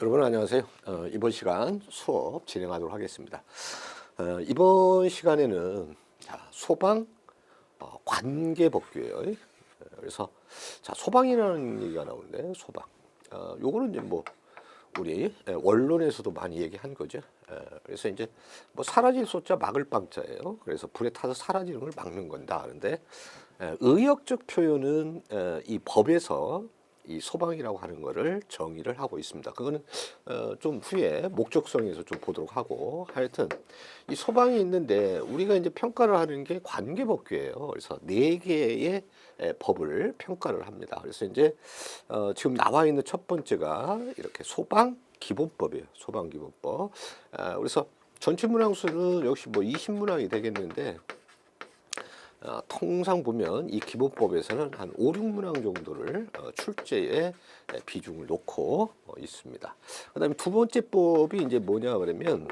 여러분 안녕하세요. 이번 시간 수업 진행하도록 하겠습니다. 이번 시간에는 소방 관계법규예요. 그래서 소방이라는 얘기가 나오는데 소방. 요거는 이제 뭐 우리 원론에서도 많이 얘기한 거죠. 그래서 이제 뭐 사라질 소자 막을 방자예요. 그래서 불에 타서 사라지는 걸 막는 건다 하는데 의역적 표현은 이 법에서 이 소방이라고 하는 거를 정의를 하고 있습니다. 그거는 좀 후에 목적성에서 좀 보도록 하고, 하여튼 이 소방이 있는데 우리가 이제 평가를 하는 게 관계법규예요. 그래서 네 개의 법을 평가를 합니다. 그래서 이제 지금 나와 있는 첫 번째가 이렇게 소방 기본법이에요. 소방 기본법. 그래서 전체 문항수는 역시 뭐 20문항이 되겠는데 통상 보면 이 기본법에서는 한 5, 6문항 정도를 출제에 비중을 놓고 있습니다. 그 다음에 두 번째 법이 이제 뭐냐 그러면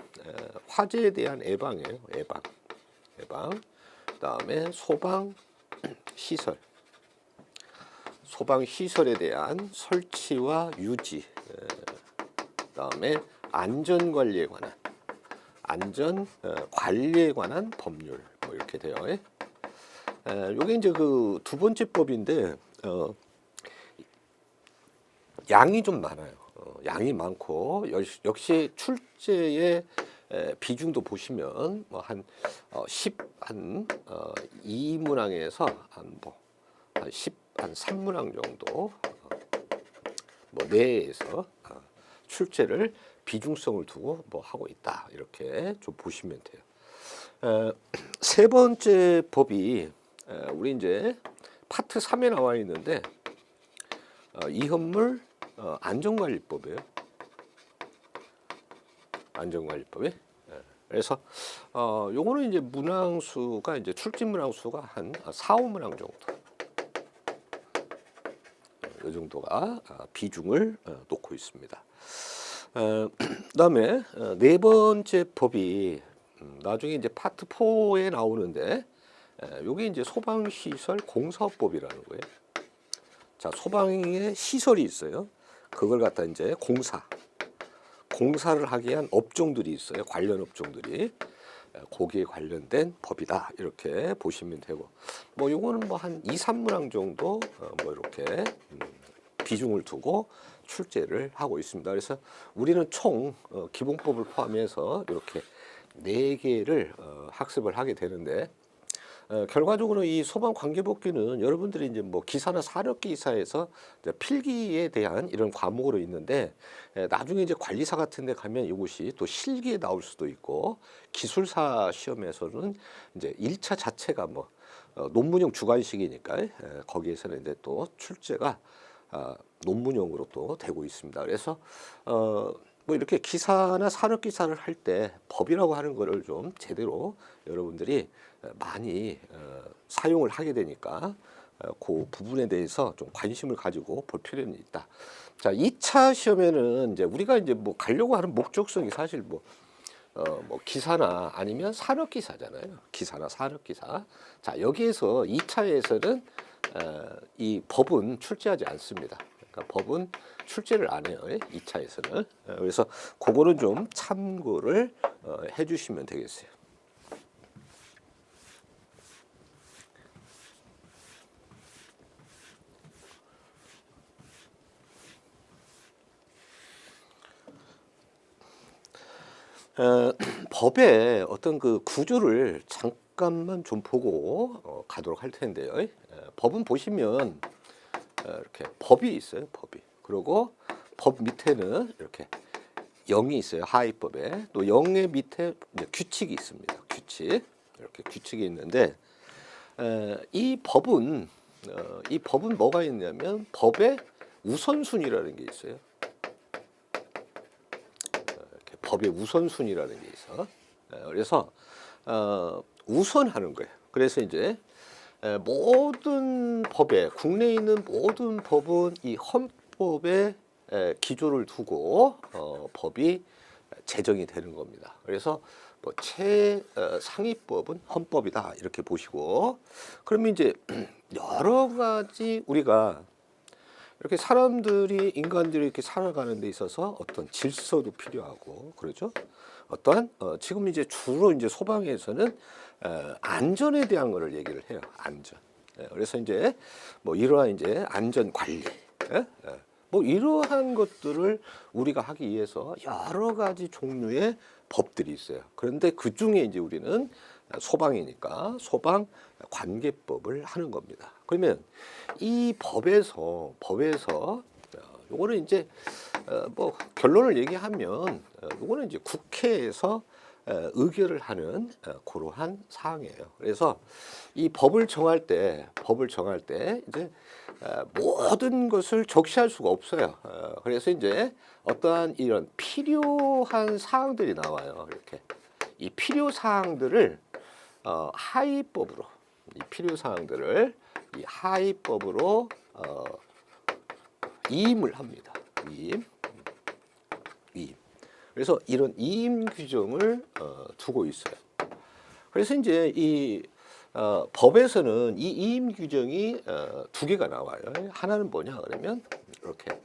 화재에 대한 예방이에요. 예방. 그 다음에 소방 시설. 소방 시설에 대한 설치와 유지. 그 다음에 안전 관리에 관한 법률. 뭐 이렇게 돼요. 요게 이제 그 두 번째 법인데 양이 좀 많아요. 양이 많고 역시 출제의 비중도 보시면 뭐 한 2문항에서 한 3문항 정도 뭐 내에서 출제를 비중성을 두고 뭐 하고 있다 이렇게 좀 보시면 돼요. 세 번째 법이 우리 이제 파트 3에 나와 있는데 이현물 안전관리법이에요. 안전관리법이. 그래서 요거는 이제 문항수가 이제 출제 문항수가 한 4, 5문항 정도. 이 정도가 비중을 놓고 있습니다. 그다음에 네 번째 법이 나중에 이제 파트 4에 나오는데 요게 이제 소방시설 공사법이라는 거예요. 자, 소방의 시설이 있어요. 그걸 갖다 이제 공사를 하기 위한 업종들이 있어요. 관련 업종들이. 거기에 관련된 법이다. 이렇게 보시면 되고. 뭐 요거는 뭐 한 2, 3문항 정도 뭐 이렇게 비중을 두고 출제를 하고 있습니다. 그래서 우리는 총 기본법을 포함해서 이렇게 4개를 학습을 하게 되는데 결과적으로 이 소방 관계법규는 여러분들이 이제 뭐 기사나 사력 기사에서 이제 필기에 대한 이런 과목으로 있는데 나중에 이제 관리사 같은 데 가면 이것이 또 실기에 나올 수도 있고 기술사 시험에서는 이제 1차 자체가 뭐 논문형 주관식이니까 거기에서는 이제 또 출제가 논문형으로 또 되고 있습니다. 그래서 뭐 이렇게 기사나 산업 기사를 할 때 법이라고 하는 거를 좀 제대로 여러분들이 많이 사용을 하게 되니까 그 부분에 대해서 좀 관심을 가지고 볼 필요는 있다. 자, 2차 시험에는 이제 우리가 이제 뭐 가려고 하는 목적성이 사실 뭐 기사나 아니면 산업 기사잖아요. 기사나 산업 기사. 자, 여기에서 2차에서는 이 법은 출제하지 않습니다. 그러니까 법은 출제를 안 해요. 2차에서는. 그래서 그거는 좀 참고를 해 주시면 되겠어요. 법의 어떤 그 구조를 잠깐만 좀 보고 가도록 할 텐데요. 법은 보시면 이렇게 법이 있어요. 법이. 그리고 법 밑에는 이렇게 영이 있어요. 하위법에. 또 영의 밑에 규칙이 있습니다. 규칙. 이렇게 규칙이 있는데 이 법은 뭐가 있냐면 법의 우선순위라는 게 있어요. 이렇게 법의 우선순위라는 게 있어. 그래서 우선하는 거예요. 그래서 이제 모든 법에 국내에 있는 모든 법은 이 헌법에 기조를 두고 법이 제정이 되는 겁니다. 그래서 뭐 최상위법은 헌법이다 이렇게 보시고 그러면 이제 여러 가지 우리가 이렇게 인간들이 이렇게 살아가는 데 있어서 어떤 질서도 필요하고, 그렇죠? 어떠한, 지금 이제 주로 이제 소방에서는, 안전에 대한 거를 얘기를 해요. 안전. 그래서 이제 뭐 이러한 이제 안전 관리, 뭐 이러한 것들을 우리가 하기 위해서 여러 가지 종류의 법들이 있어요. 그런데 그 중에 이제 우리는 소방이니까 소방 관계법을 하는 겁니다. 그러면 이 법에서 요거는 이제 뭐 결론을 얘기하면 요거는 이제 국회에서 의결을 하는 그러한 사항이에요. 그래서 이 법을 정할 때 이제 모든 것을 적시할 수가 없어요. 그래서 이제 어떠한 이런 필요한 사항들이 나와요. 이렇게 이 필요 사항들을 하위법으로, 이 필요 사항들을 이 하위법으로 위임을 합니다. 위임. 그래서 이런 위임 규정을 두고 있어요. 그래서 이제 이 법에서는 이 위임 규정이 두 개가 나와요. 하나는 뭐냐 그러면 이렇게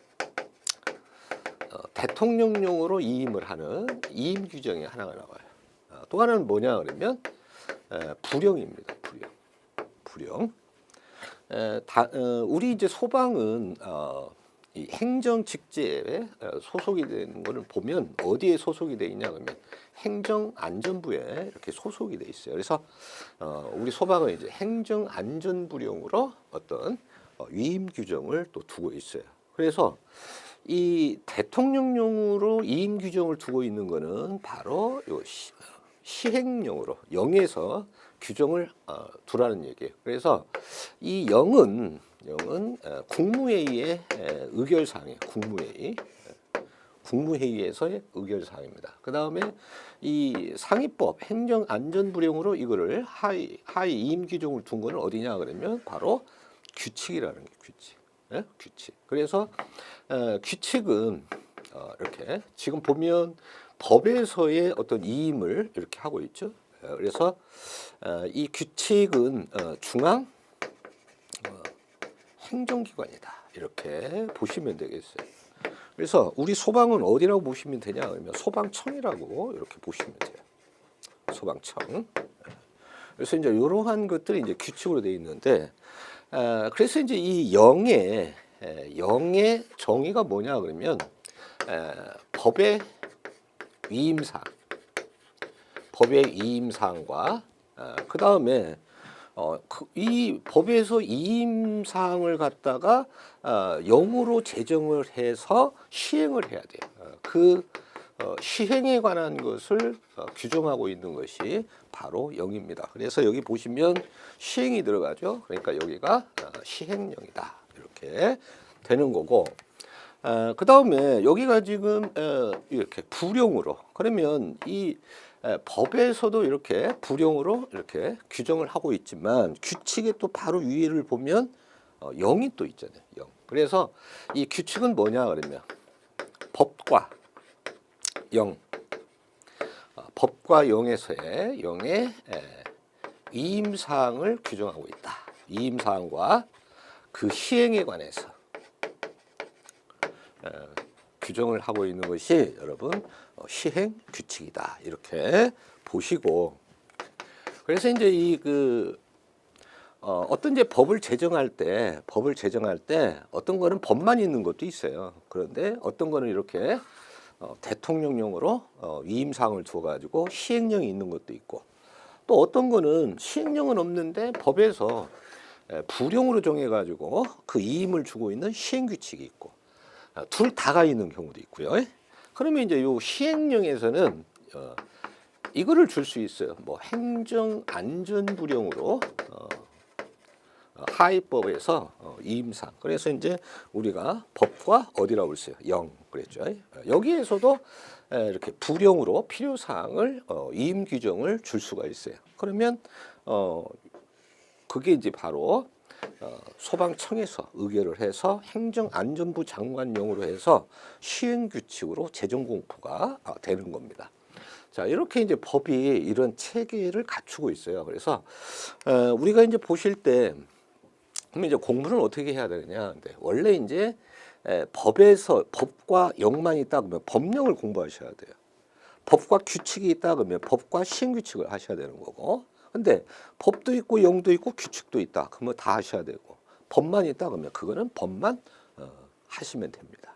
대통령령으로 위임을 하는 위임 규정이 하나가 나와요. 또 하나는 뭐냐 그러면 불령입니다. 불령. 우리 이제 소방은 이 행정 직제에 소속이 되는 것을 보면 어디에 소속이 돼 있냐 그러면 행정안전부에 이렇게 소속이 돼 있어요. 그래서 우리 소방은 이제 행정안전부령으로 어떤 위임 규정을 또 두고 있어요. 그래서 이 대통령령으로 위임 규정을 두고 있는 거는 바로 요 시행령으로 영에서 규정을 두라는 얘기예요. 그래서 이 영은 국무회의의 의결사항이에요. 국무회의에서의 의결사항입니다. 그 다음에 이 상위법 행정안전부령으로 이거를 하위 위임 규정을 둔 거는 어디냐 그러면 바로 규칙이라는 게 규칙. 규칙. 그래서 규칙은 이렇게 지금 보면 법에서의 어떤 위임을 이렇게 하고 있죠. 그래서 이 규칙은 중앙 행정기관이다. 이렇게 보시면 되겠어요. 그래서 우리 소방은 어디라고 보시면 되냐 그러면 소방청이라고 이렇게 보시면 돼요. 소방청. 그래서 이제 이러한 것들이 이제 규칙으로 되어 있는데, 그래서 이제 이 영의 정의가 뭐냐 그러면 법의 위임사항과 그 다음에 이 법에서 위임사항을 갖다가 영으로 제정을 해서 시행을 해야 돼요. 그 시행에 관한 것을 규정하고 있는 것이 바로 영입니다. 그래서 여기 보시면 시행이 들어가죠. 그러니까 여기가 시행령이다. 이렇게 되는 거고, 그 다음에 여기가 지금 이렇게 불령으로, 그러면 이 법에서도 이렇게 불령으로 이렇게 규정을 하고 있지만 규칙의 또 바로 위를 보면 영이 또 있잖아요. 영. 그래서 이 규칙은 뭐냐 그러면 법과 영, 법과 영에서의 영의 위임사항을 규정하고 있다. 위임사항과 그 시행에 관해서 규정을 하고 있는 것이 여러분 시행 규칙이다. 이렇게 보시고, 그래서 이제 이 어떤 이제 법을 제정할 때 어떤 거는 법만 있는 것도 있어요. 그런데 어떤 거는 이렇게 대통령령으로 위임사항을 두어가지고 시행령이 있는 것도 있고, 또 어떤 거는 시행령은 없는데 법에서 불령으로 정해가지고 그 위임을 주고 있는 시행규칙이 있고, 둘 다가 있는 경우도 있고요. 그러면 이제 요 시행령에서는 이거를 줄 수 있어요. 뭐 행정안전부령으로 하위법에서 위임사항. 그래서 이제 우리가 법과 어디라고 했어요? 영 그랬죠. 여기에서도 이렇게 부령으로 필요사항을 위임 규정을 줄 수가 있어요. 그러면 그게 이제 바로 소방청에서 의결을 해서 행정안전부 장관령으로 해서 시행규칙으로 재정공포가 되는 겁니다. 자, 이렇게 이제 법이 이런 체계를 갖추고 있어요. 그래서 우리가 이제 보실 때 그럼 이제 공부는 어떻게 해야 되느냐? 원래 이제 법과 영만 있다 그러면 법령을 공부하셔야 돼요. 법과 규칙이 있다 그러면 법과 시행규칙을 하셔야 되는 거고. 근데 법도 있고 영도 있고 규칙도 있다. 그러면 다 하셔야 되고. 법만 있다 그러면 그거는 법만 하시면 됩니다.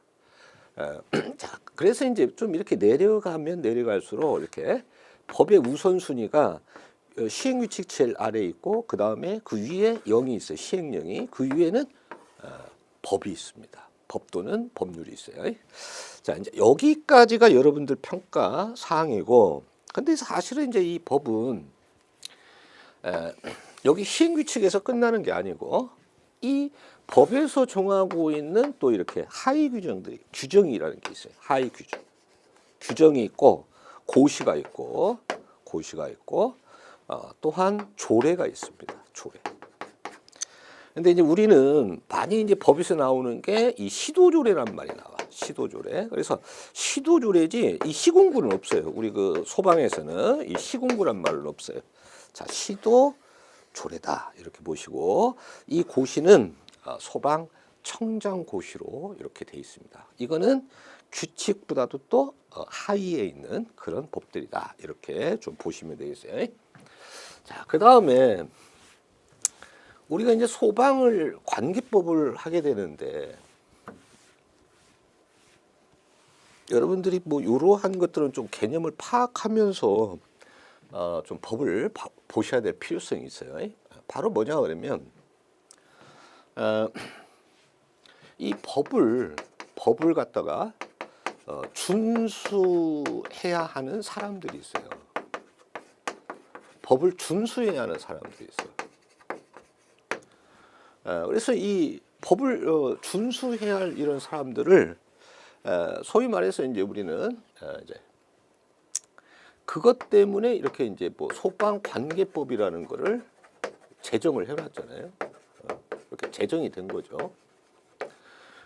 자, 그래서 이제 좀 이렇게 내려가면 내려갈수록 이렇게 법의 우선순위가 시행규칙 제일 아래에 있고 그 다음에 그 위에 영이 있어요. 시행령이. 그 위에는 법이 있습니다. 법 또는 법률이 있어요. 자, 이제 여기까지가 여러분들 평가 사항이고, 근데 사실은 이제 이 법은 여기 시행규칙에서 끝나는 게 아니고 이 법에서 정하고 있는 또 이렇게 하위 규정들이 규정이라는 게 있어요. 하위 규정. 규정이 있고 고시가 있고 또한 조례가 있습니다. 조례. 근데 이제 우리는 많이 이제 법에서 나오는 게 이 시도조례란 말이 나와. 시도조례. 그래서 시도조례지 이 시공구는 없어요. 우리 그 소방에서는 이 시공구란 말은 없어요. 자, 시도조례다 이렇게 보시고 이 고시는 소방 청장고시로 이렇게 돼 있습니다. 이거는 규칙보다도 또 하위에 있는 그런 법들이다 이렇게 좀 보시면 되겠어요. 자, 그 다음에 우리가 이제 소방을 관계법을 하게 되는데 여러분들이 뭐 이러한 것들은 좀 개념을 파악하면서 좀 법을 보셔야 될 필요성이 있어요. 바로 뭐냐 그러면 이 법을 갖다가 준수해야 하는 사람들이 있어요. 법을 준수해야 하는 사람들이 있어요. 그래서 이 법을 준수해야 할 이런 사람들을 소위 말해서 이제 우리는 이제 그것 때문에 이렇게 이제 뭐 소방관계법이라는 거를 제정을 해놨잖아요. 이렇게 제정이 된 거죠.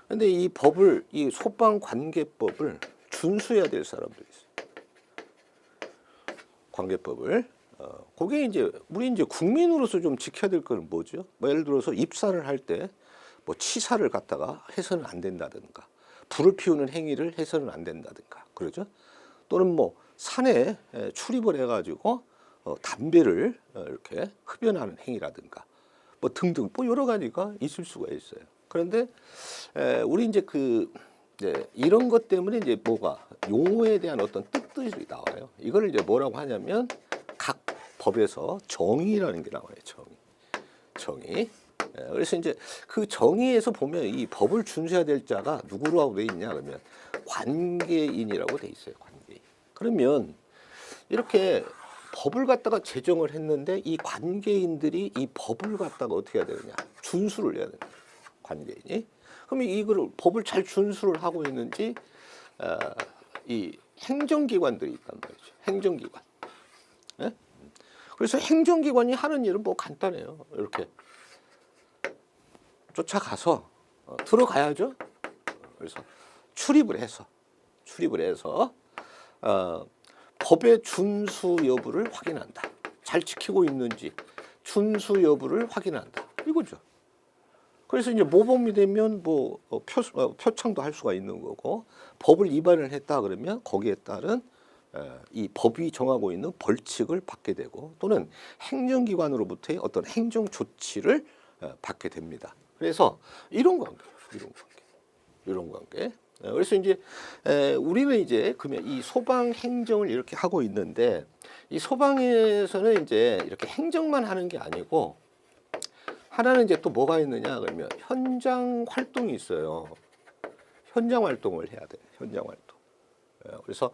근데 이 법을 이 소방관계법을 준수해야 될 사람들이 있어요. 관계법을 그게 이제 우리 이제 국민으로서 좀 지켜야 될 건 뭐죠? 뭐 예를 들어서 입사를 할 때 뭐 치사를 갖다가 해서는 안 된다든가, 불을 피우는 행위를 해서는 안 된다든가, 그러죠? 또는 뭐 산에 출입을 해가지고 담배를 이렇게 흡연하는 행위라든가, 뭐 등등 뭐 여러 가지가 있을 수가 있어요. 그런데 우리 이제 이런 것 때문에 이제 뭐가 용어에 대한 어떤 뜻들이 나와요. 이걸 이제 뭐라고 하냐면 각 법에서 정의라는 게 나와요. 정의. 그래서 이제 그 정의에서 보면 이 법을 준수해야 될 자가 누구라고 돼 있냐 그러면 관계인이라고 돼 있어요. 관계인. 그러면 이렇게 법을 갖다가 제정을 했는데 이 관계인들이 이 법을 갖다가 어떻게 해야 되느냐? 준수를 해야 됩니다. 관계인이. 그러면 이거를 법을 잘 준수를 하고 있는지 이 행정기관들이 있단 말이죠. 행정기관. 네? 그래서 행정기관이 하는 일은 뭐 간단해요. 이렇게 쫓아가서 들어가야죠. 그래서 출입을 해서 법의 준수 여부를 확인한다. 잘 지키고 있는지 준수 여부를 확인한다. 이거죠. 그래서 이제 모범이 되면 뭐 표창도 할 수가 있는 거고, 법을 위반을 했다 그러면 거기에 따른 이 법이 정하고 있는 벌칙을 받게 되고, 또는 행정기관으로부터의 어떤 행정 조치를 받게 됩니다. 그래서 이런 관계. 그래서 이제 우리는 이제 그러면 이 소방 행정을 이렇게 하고 있는데, 이 소방에서는 이제 이렇게 행정만 하는 게 아니고 하나는 이제 또 뭐가 있느냐 그러면 현장 활동이 있어요. 현장 활동을 해야 돼요. 현장 활동. 그래서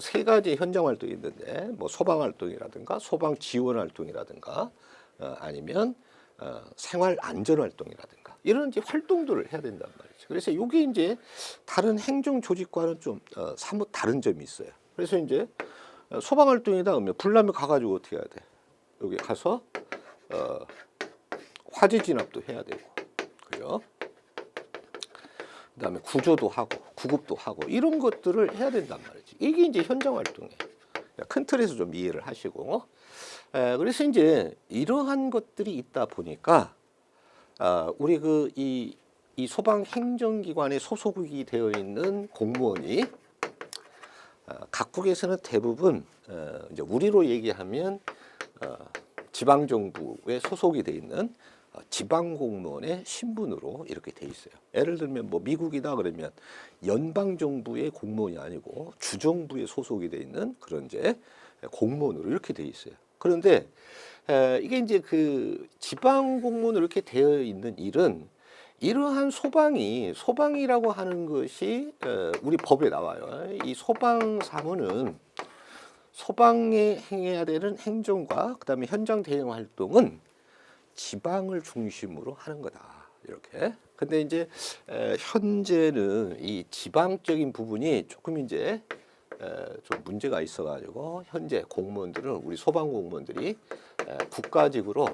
세 가지 현장 활동이 있는데 뭐 소방 활동이라든가 소방 지원 활동이라든가 아니면 생활 안전 활동이라든가 이런 이제 활동들을 해야 된단 말이죠. 그래서 이게 이제 다른 행정 조직과는 좀 사뭇 다른 점이 있어요. 그래서 이제 소방 활동이다 그러면 불나면 가가지고 어떻게 해야 돼? 여기 가서 화재 진압도 해야 되고, 그죠? 그다음에 구조도 하고 구급도 하고 이런 것들을 해야 된단 말이지. 이게 이제 현장 활동이에요. 큰 틀에서 좀 이해를 하시고, 그래서 이제 이러한 것들이 있다 보니까 우리 이 이 소방행정기관에 소속이 되어 있는 공무원이 각국에서는 대부분 이제 우리로 얘기하면 지방정부에 소속이 되어 있는 지방공무원의 신분으로 이렇게 돼 있어요. 예를 들면 뭐 미국이다 그러면 연방정부의 공무원이 아니고 주정부에 소속이 되어 있는 그런 이제 공무원으로 이렇게 돼 있어요. 그런데 이게 이제 그 지방공무원으로 이렇게 되어 있는 일은 이러한 소방이라고 하는 것이 우리 법에 나와요. 이 소방사무는 소방에 행해야 되는 행정과 그다음에 현장 대응 활동은 지방을 중심으로 하는 거다. 이렇게. 근데 이제 현재는 이 지방적인 부분이 조금 이제 좀 문제가 있어가지고 현재 공무원들은 우리 소방 공무원들이 국가직으로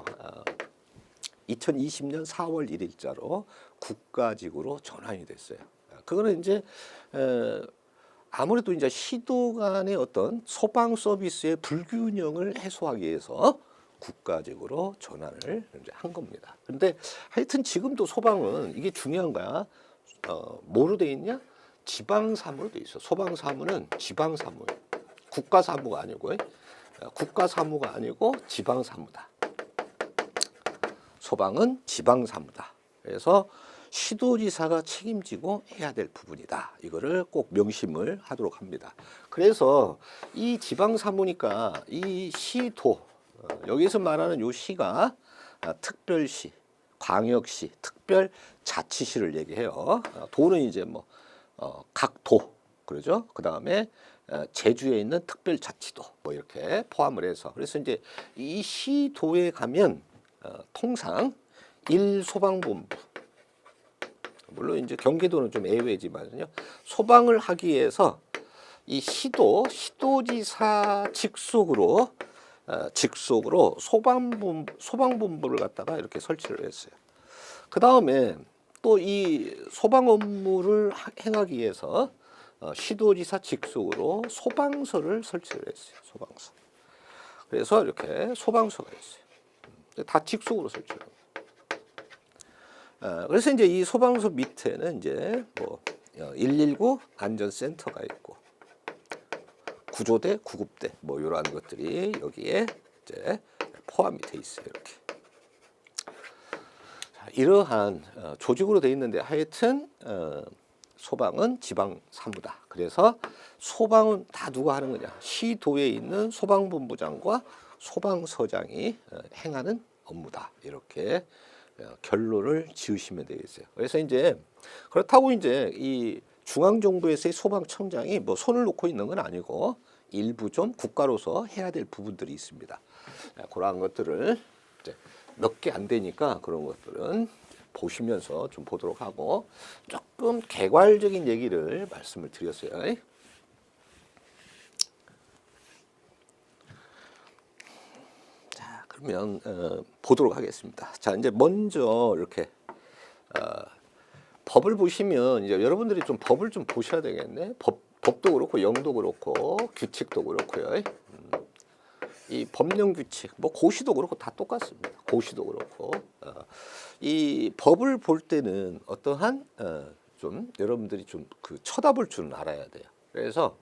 2020년 4월 1일자로 국가직으로 전환이 됐어요. 그거는 이제 아무래도 이제 시도 간의 어떤 소방 서비스의 불균형을 해소하기 위해서 국가직으로 전환을 이제 한 겁니다. 그런데 하여튼 지금도 소방은 이게 중요한 거야. 뭐로 돼 있냐? 지방사무로 돼 있어. 소방사무는 지방사무예요. 국가사무가 아니고 국가사무가 아니고 지방사무다. 소방은 지방사무다. 그래서 시도지사가 책임지고 해야 될 부분이다. 이거를 꼭 명심을 하도록 합니다. 그래서 이 지방사무니까 이 시도 여기서 말하는 요 시가 특별시, 광역시, 특별자치시를 얘기해요. 도는 이제 뭐 각 도 그러죠. 그 다음에 제주에 있는 특별자치도 뭐 이렇게 포함을 해서 그래서 이제 이 시도에 가면 통상 1소방본부 물론 이제 경기도는 좀 예외지만요. 소방을 하기 위해서 이 시도지사 직속으로 소방본부를 갖다가 이렇게 설치를 했어요. 그 다음에 또 이 소방 업무를 행하기 위해서 시도지사 직속으로 소방서를 설치를 했어요. 소방서. 그래서 이렇게 소방서가 있어요. 다 직속으로 설치를 합니다. 그래서 이제 이 소방서 밑에는 이제 뭐 119 안전센터가 있고 구조대, 구급대 뭐 이러한 것들이 여기에 이제 포함이 돼 있어요. 이렇게. 자, 이러한 조직으로 돼 있는데 하여튼 소방은 지방 사무다. 그래서 소방은 다 누가 하는 거냐? 시도에 있는 소방본부장과 소방서장이 행하는 업무다. 이렇게 결론을 지으시면 되겠어요. 그래서 이제 그렇다고 이제 이 중앙정부에서의 소방청장이 뭐 손을 놓고 있는 건 아니고 일부 좀 국가로서 해야 될 부분들이 있습니다. 그러한 것들을 이제 몇 개 안 되니까 그런 것들은 보시면서 좀 보도록 하고 조금 개괄적인 얘기를 말씀을 드렸어요. 자, 그러면 보도록 하겠습니다. 자, 이제 먼저 이렇게 법을 보시면 이제 여러분들이 좀 법을 좀 보셔야 되겠네. 법도 그렇고 영도 그렇고 규칙도 그렇고요. 이 법령 규칙, 뭐 고시도 그렇고 다 똑같습니다. 고시도 그렇고 이 법을 볼 때는 어떠한 좀 여러분들이 좀 그 쳐다볼 줄은 알아야 돼요. 그래서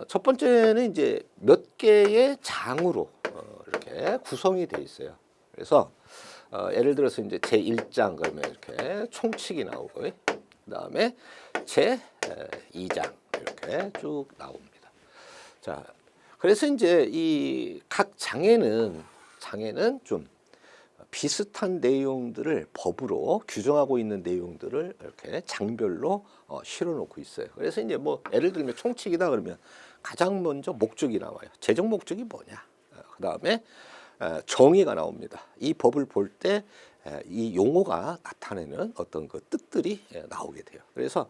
첫 번째는 이제 몇 개의 장으로 이렇게 구성이 돼 있어요. 그래서 예를 들어서 이제 제1장 그러면 이렇게 총칙이 나오고 그다음에 제2장 이렇게 쭉 나옵니다. 자, 그래서 이제 이 각 장에는 좀 비슷한 내용들을 법으로 규정하고 있는 내용들을 이렇게 장별로 실어 놓고 있어요. 그래서 이제 뭐 예를 들면 총칙이다 그러면 가장 먼저 목적이 나와요. 재정 목적이 뭐냐? 그다음에 정의가 나옵니다. 이 법을 볼 때 이 용어가 나타내는 어떤 그 뜻들이 나오게 돼요. 그래서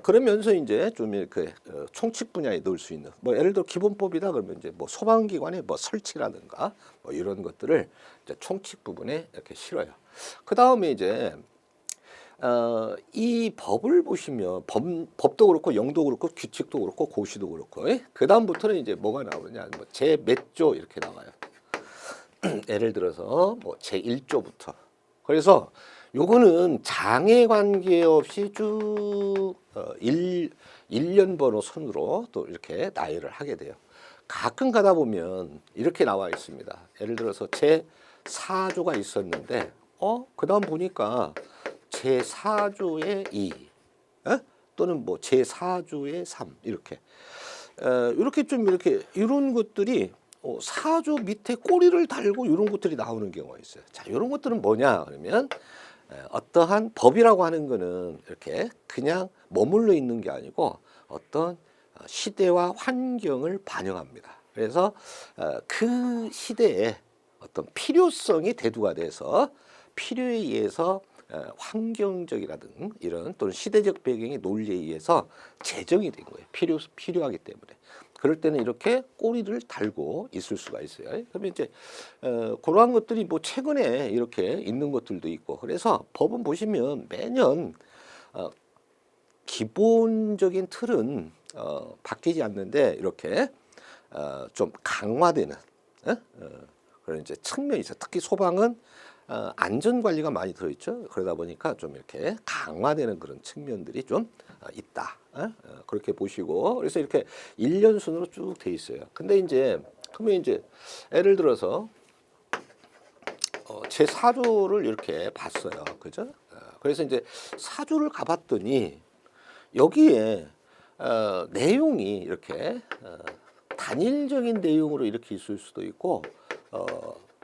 그러면서 이제 좀 이렇게 총칙 분야에 넣을 수 있는 뭐 예를 들어 기본법이다 그러면 이제 뭐 소방기관의 뭐 설치라든가 뭐 이런 것들을 이제 총칙 부분에 이렇게 실어요. 그 다음에 이제 이 법을 보시면 법도 그렇고 영도 그렇고 규칙도 그렇고 고시도 그렇고 그 다음부터는 이제 뭐가 나오느냐 뭐 제 몇 조 이렇게 나와요. 예를 들어서 뭐 제1조부터 그래서 요거는 장에 관계없이 쭉 1년 번호 선으로 또 이렇게 나열을 하게 돼요. 가끔 가다 보면 이렇게 나와 있습니다. 예를 들어서 제4조가 있었는데 그 다음 보니까 제4조의 2 또는 뭐 제4조의 3 이렇게 이렇게 좀 이렇게 이런 것들이 4조 밑에 꼬리를 달고 이런 것들이 나오는 경우가 있어요. 자, 이런 것들은 뭐냐 그러면 어떠한 법이라고 하는 거는 이렇게 그냥 머물러 있는 게 아니고 어떤 시대와 환경을 반영합니다. 그래서 그 시대에 어떤 필요성이 대두가 돼서 필요에 의해서 환경적이라든 이런 또는 시대적 배경의 논리에 의해서 제정이 된 거예요. 필요하기 때문에. 그럴 때는 이렇게 꼬리를 달고 있을 수가 있어요. 그러면 이제 그러한 것들이 뭐 최근에 이렇게 있는 것들도 있고 그래서 법은 보시면 매년 기본적인 틀은 바뀌지 않는데 이렇게 좀 강화되는 그런 이제 측면이 있어요. 특히 소방은 안전 관리가 많이 들어있죠. 그러다 보니까 좀 이렇게 강화되는 그런 측면들이 좀 있다. 그렇게 보시고 그래서 이렇게 1년 순으로 쭉 돼 있어요. 근데 이제 그러면 이제 예를 들어서 제 4조를 이렇게 봤어요. 그죠? 그래서 이제 4조를 가봤더니 여기에 내용이 이렇게 단일적인 내용으로 이렇게 있을 수도 있고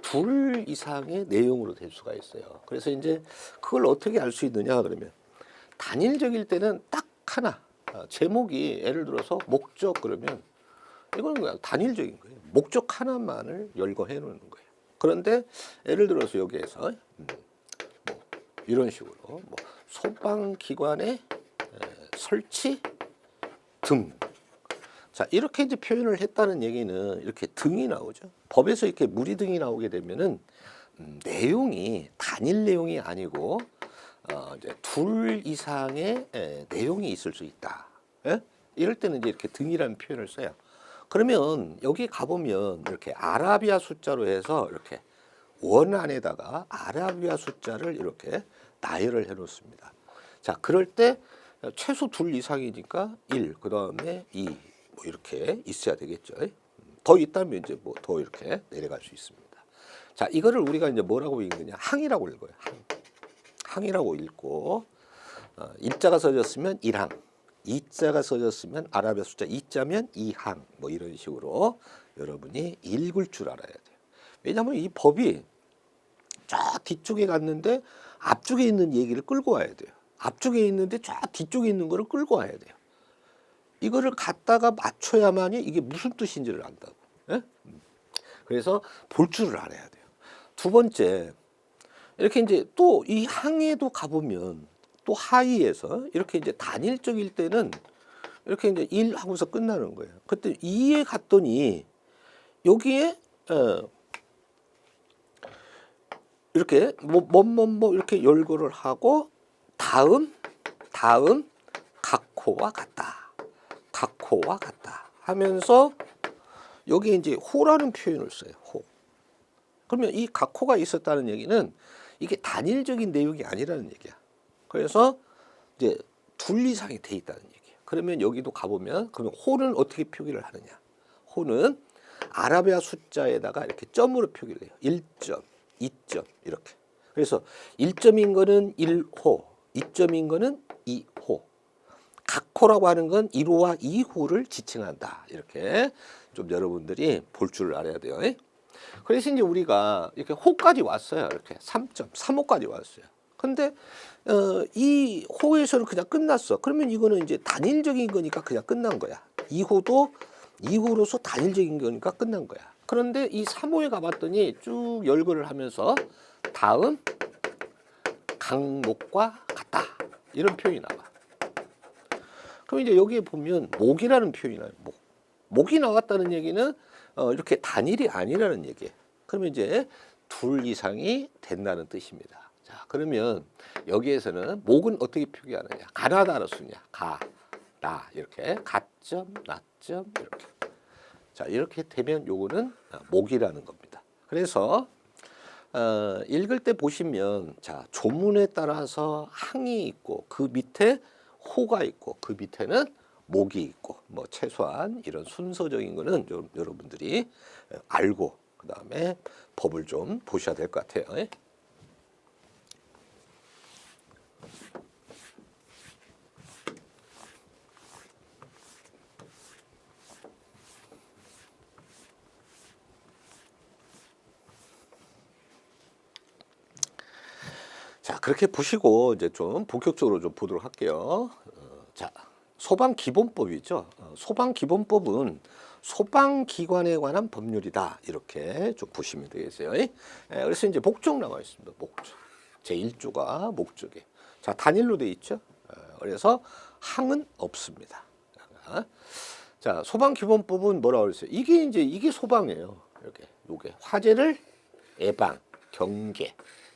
둘 이상의 내용으로 될 수가 있어요. 그래서 이제 그걸 어떻게 알 수 있느냐 그러면 단일적일 때는 딱 하나 제목이 예를 들어서 목적 그러면 이거는 그냥 단일적인 거예요. 목적 하나만을 열거해 놓는 거예요. 그런데 예를 들어서 여기에서 뭐 이런 식으로 뭐 소방기관의 설치 등. 자, 이렇게 이제 표현을 했다는 얘기는 이렇게 등이 나오죠. 법에서 이렇게 무리 등이 나오게 되면은 내용이 단일 내용이 아니고 이제 둘 이상의 내용이 있을 수 있다. 예? 이럴 때는 이제 이렇게 등이라는 표현을 써요. 그러면 여기 가보면 이렇게 아라비아 숫자로 해서 이렇게 원 안에다가 아라비아 숫자를 이렇게 나열을 해 놓습니다. 자, 그럴 때 최소 둘 이상이니까 1, 그 다음에 2, 뭐 이렇게 있어야 되겠죠. 더 있다면 이제 뭐 더 이렇게 내려갈 수 있습니다. 자, 이거를 우리가 이제 뭐라고 읽느냐? 항이라고 읽어요. 항이라고 읽고, 일자가 써졌으면 1항, 이자가 써졌으면 아라비아 숫자 2자면 2항, 뭐 이런 식으로 여러분이 읽을 줄 알아야 돼요. 왜냐하면 이 법이 저 뒤쪽에 갔는데 앞쪽에 있는 얘기를 끌고 와야 돼요. 앞쪽에 있는데 저 뒤쪽에 있는 거를 끌고 와야 돼요. 이거를 갖다가 맞춰야만이 이게 무슨 뜻인지를 안다고. 예? 그래서 볼 줄을 알아야 돼요. 두 번째, 이렇게 이제 또 이 항에도 가보면 또 하위에서 이렇게 이제 단일적일 때는 이렇게 이제 1 하고서 끝나는 거예요. 그때 2에 갔더니 여기에 이렇게 뭐 이렇게 열거를 하고 다음 각호와 같다 하면서 여기에 이제 호라는 표현을 써요. 호. 그러면 이 각호가 있었다는 얘기는 이게 단일적인 내용이 아니라는 얘기야. 그래서 이제 둘 이상이 돼 있다는 얘기예요. 그러면 여기도 가보면 그러면 호는 어떻게 표기를 하느냐? 호는 아라비아 숫자에다가 이렇게 점으로 표기를 해요. 1점, 2점 이렇게. 그래서 1점인 거는 1호, 2점인 거는 2호. 각호라고 하는 건 1호와 2호를 지칭한다. 이렇게 좀 여러분들이 볼 줄 알아야 돼요. 그래서 이제 우리가 이렇게 호까지 왔어요. 이렇게 3점, 3호까지 왔어요. 근데 이 호에서는 그냥 끝났어. 그러면 이거는 이제 단일적인 거니까 그냥 끝난 거야. 2호도 2호로서 단일적인 거니까 끝난 거야. 그런데 이 3호에 가봤더니 쭉 열거를 하면서 다음 강목과 같다. 이런 표현이 나와. 그럼 이제 여기에 보면 목이라는 표현이 나와요. 목이 나왔다는 얘기는 이렇게 단일이 아니라는 얘기예요. 그러면 이제 둘 이상이 된다는 뜻입니다. 자, 그러면 여기에서는 목은 어떻게 표기하느냐? 가나다라 수냐? 나 이렇게 가점, 나점 이렇게. 자, 이렇게 되면 요거는 목이라는 겁니다. 그래서 읽을 때 보시면 자 조문에 따라서 항이 있고 그 밑에 호가 있고 그 밑에는 목이 있고 뭐 최소한 이런 순서적인 거는 좀 여러분들이 알고 그 다음에 법을 좀 보셔야 될 것 같아요. 자, 그렇게 보시고 이제 좀 본격적으로 좀 보도록 할게요. 자, 소방기본법이죠. 소방기본법은 소방기관에 관한 법률이다. 이렇게 좀 보시면 되겠어요. 그래서 이제 목적 나와 있습니다. 목적. 제1조가 목적이에요. 자, 단일로 돼 있죠. 그래서 항은 없습니다. 자, 소방기본법은 뭐라고 그랬어요? 이게 소방이에요. 이렇게 요게 화재를 예방, 경계,